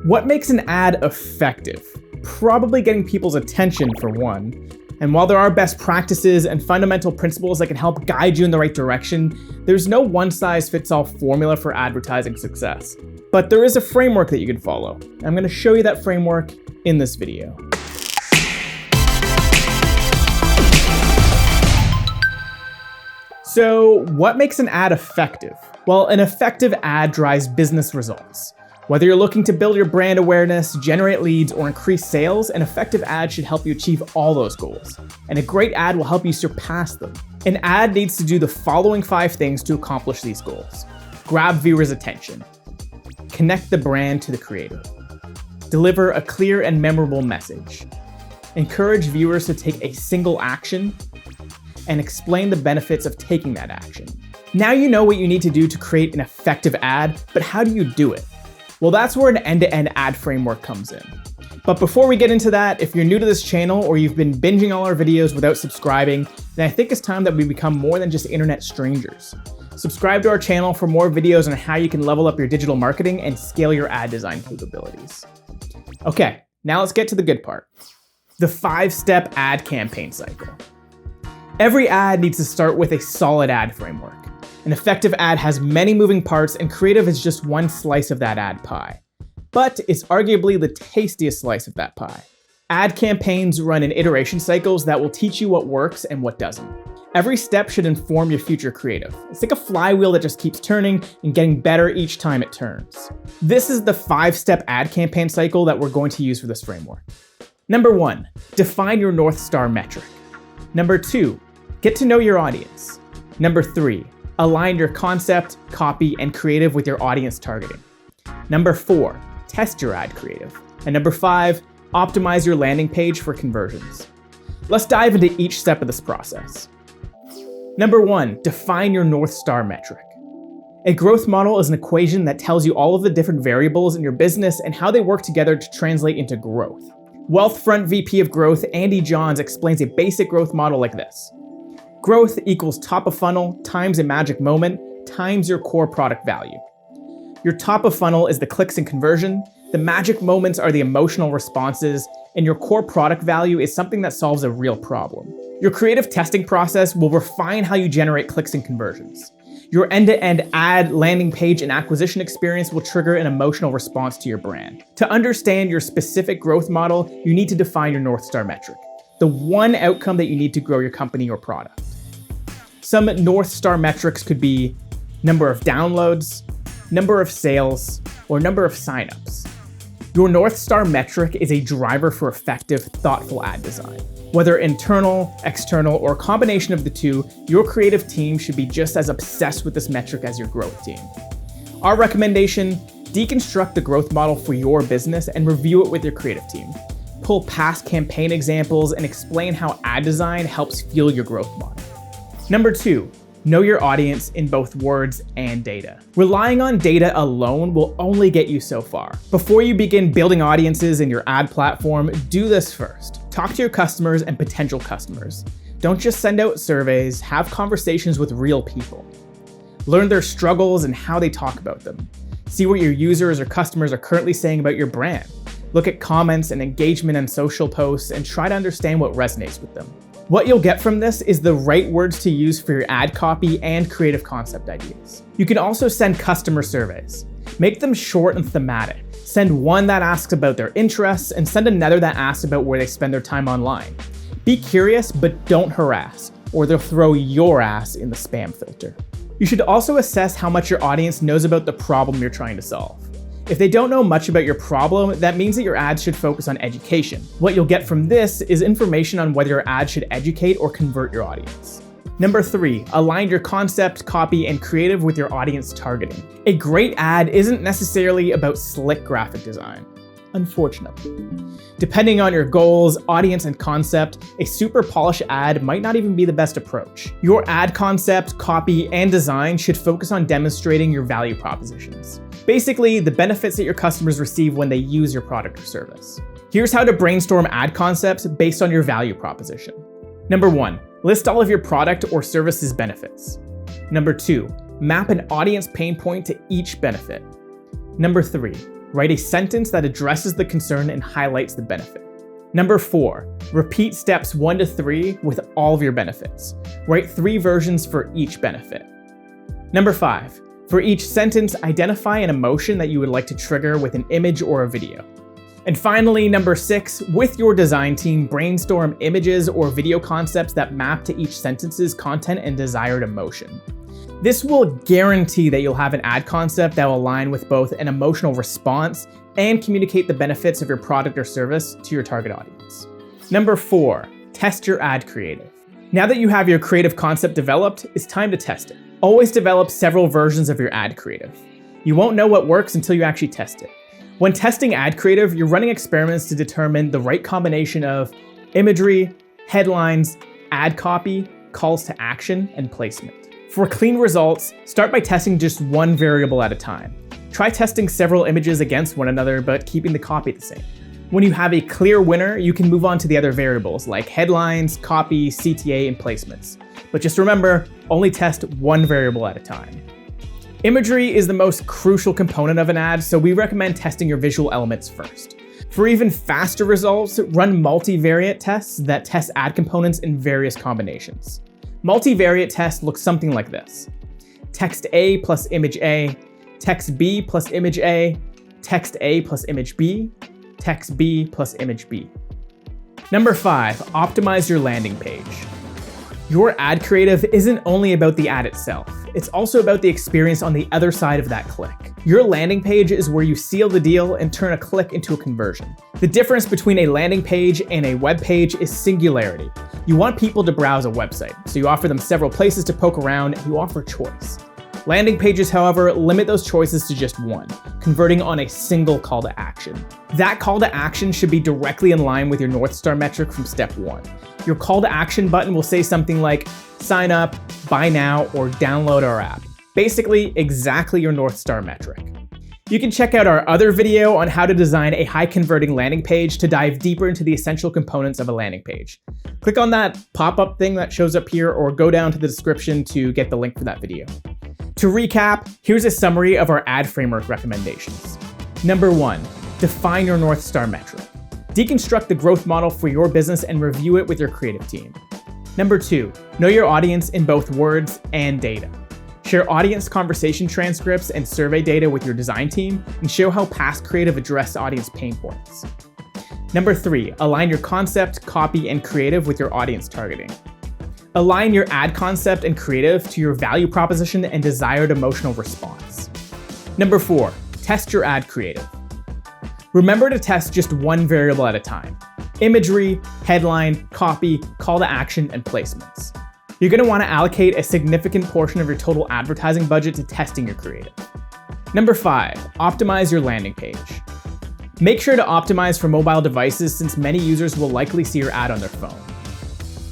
What makes an ad effective? Probably getting people's attention for one. And while there are best practices and fundamental principles that can help guide you in the right direction, there's no one-size-fits-all formula for advertising success. But there is a framework that you can follow. I'm going to show you that framework in this video. So, what makes an ad effective? Well, an effective ad drives business results. Whether you're looking to build your brand awareness, generate leads, or increase sales, an effective ad should help you achieve all those goals. And a great ad will help you surpass them. An ad needs to do the following 5 things to accomplish these goals. Grab viewers' attention. Connect the brand to the creator. Deliver a clear and memorable message. Encourage viewers to take a single action. And explain the benefits of taking that action. Now you know what you need to do to create an effective ad, but how do you do it? Well, that's where an end-to-end ad framework comes in. But before we get into that, if you're new to this channel or you've been binging all our videos without subscribing, then I think it's time that we become more than just internet strangers. Subscribe to our channel for more videos on how you can level up your digital marketing and scale your ad design capabilities. Okay, now let's get to the good part. The 5-step ad campaign cycle. Every ad needs to start with a solid ad framework. An effective ad has many moving parts, and creative is just one slice of that ad pie. But it's arguably the tastiest slice of that pie. Ad campaigns run in iteration cycles that will teach you what works and what doesn't. Every step should inform your future creative. It's like a flywheel that just keeps turning and getting better each time it turns. This is the 5-step ad campaign cycle that we're going to use for this framework. Number 1, define your North Star metric. Number 2, get to know your audience. Number 3, align your concept, copy, and creative with your audience targeting. Number 4, test your ad creative. And number 5, optimize your landing page for conversions. Let's dive into each step of this process. Number 1, define your North Star metric. A growth model is an equation that tells you all of the different variables in your business and how they work together to translate into growth. Wealthfront VP of Growth, Andy Johns, explains a basic growth model like this. Growth equals top of funnel times a magic moment times your core product value. Your top of funnel is the clicks and conversion, the magic moments are the emotional responses, and your core product value is something that solves a real problem. Your creative testing process will refine how you generate clicks and conversions. Your end-to-end ad, landing page, and acquisition experience will trigger an emotional response to your brand. To understand your specific growth model, you need to define your North Star metric, the one outcome that you need to grow your company or product. Some North Star metrics could be number of downloads, number of sales, or number of signups. Your North Star metric is a driver for effective, thoughtful ad design. Whether internal, external, or a combination of the two, your creative team should be just as obsessed with this metric as your growth team. Our recommendation, deconstruct the growth model for your business and review it with your creative team. Pull past campaign examples and explain how ad design helps fuel your growth model. Number 2, know your audience in both words and data. Relying on data alone will only get you so far. Before you begin building audiences in your ad platform, do this first. Talk to your customers and potential customers. Don't just send out surveys, have conversations with real people. Learn their struggles and how they talk about them. See what your users or customers are currently saying about your brand. Look at comments and engagement on social posts and try to understand what resonates with them. What you'll get from this is the right words to use for your ad copy and creative concept ideas. You can also send customer surveys. Make them short and thematic. Send one that asks about their interests and send another that asks about where they spend their time online. Be curious, but don't harass, or they'll throw your ass in the spam filter. You should also assess how much your audience knows about the problem you're trying to solve. If they don't know much about your problem, that means that your ads should focus on education. What you'll get from this is information on whether your ad should educate or convert your audience. Number 3, align your concept, copy, and creative with your audience targeting. A great ad isn't necessarily about slick graphic design, unfortunately. Depending on your goals, audience, and concept, a super polished ad might not even be the best approach. Your ad concept, copy, and design should focus on demonstrating your value propositions. Basically, the benefits that your customers receive when they use your product or service. Here's how to brainstorm ad concepts based on your value proposition. Number 1, list all of your product or service's benefits. Number 2, map an audience pain point to each benefit. Number 3, Write a sentence that addresses the concern and highlights the benefit. Number 4, repeat steps 1 to 3 with all of your benefits. Write 3 versions for each benefit. Number 5, for each sentence, identify an emotion that you would like to trigger with an image or a video. And finally, number 6, with your design team, brainstorm images or video concepts that map to each sentence's content and desired emotion. This will guarantee that you'll have an ad concept that will align with both an emotional response and communicate the benefits of your product or service to your target audience. Number 4, test your ad creative. Now that you have your creative concept developed, it's time to test it. Always develop several versions of your ad creative. You won't know what works until you actually test it. When testing ad creative, you're running experiments to determine the right combination of imagery, headlines, ad copy, calls to action, and placement. For clean results, start by testing just one variable at a time. Try testing several images against one another, but keeping the copy the same. When you have a clear winner, you can move on to the other variables like headlines, copy, CTA, and placements. But just remember, only test one variable at a time. Imagery is the most crucial component of an ad, so we recommend testing your visual elements first. For even faster results, run multivariate tests that test ad components in various combinations. Multivariate tests look something like this: text A plus image A, text B plus image A, text A plus image B, text B plus image B. Number 5, optimize your landing page. Your ad creative isn't only about the ad itself, it's also about the experience on the other side of that click. Your landing page is where you seal the deal and turn a click into a conversion. The difference between a landing page and a web page is singularity. You want people to browse a website, so you offer them several places to poke around and you offer choice. Landing pages, however, limit those choices to just one, converting on a single call to action. That call to action should be directly in line with your North Star metric from step 1. Your call to action button will say something like sign up, buy now, or download our app. Basically, exactly your North Star metric. You can check out our other video on how to design a high converting landing page to dive deeper into the essential components of a landing page. Click on that pop-up thing that shows up here or go down to the description to get the link for that video. To recap, here's a summary of our ad framework recommendations. Number 1, define your North Star metric. Deconstruct the growth model for your business and review it with your creative team. Number 2, know your audience in both words and data. Share audience conversation transcripts and survey data with your design team and show how past creative addressed audience pain points. Number 3, align your concept, copy, and creative with your audience targeting. Align your ad concept and creative to your value proposition and desired emotional response. Number 4, test your ad creative. Remember to test just one variable at a time: imagery, headline, copy, call to action, and placements. You're going to want to allocate a significant portion of your total advertising budget to testing your creative. Number 5, optimize your landing page. Make sure to optimize for mobile devices since many users will likely see your ad on their phone.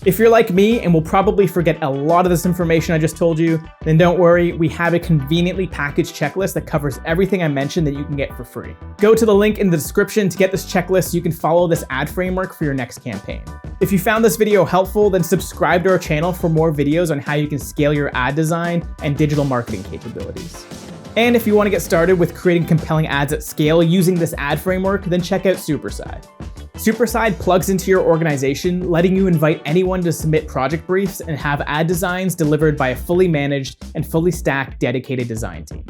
If you're like me and will probably forget a lot of this information I just told you, then don't worry, we have a conveniently packaged checklist that covers everything I mentioned that you can get for free. Go to the link in the description to get this checklist so you can follow this ad framework for your next campaign. If you found this video helpful, then subscribe to our channel for more videos on how you can scale your ad design and digital marketing capabilities. And if you want to get started with creating compelling ads at scale using this ad framework, then check out Superside. Superside plugs into your organization, letting you invite anyone to submit project briefs and have ad designs delivered by a fully managed and fully stacked dedicated design team.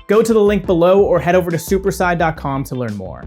Go to the link below or head over to superside.com to learn more.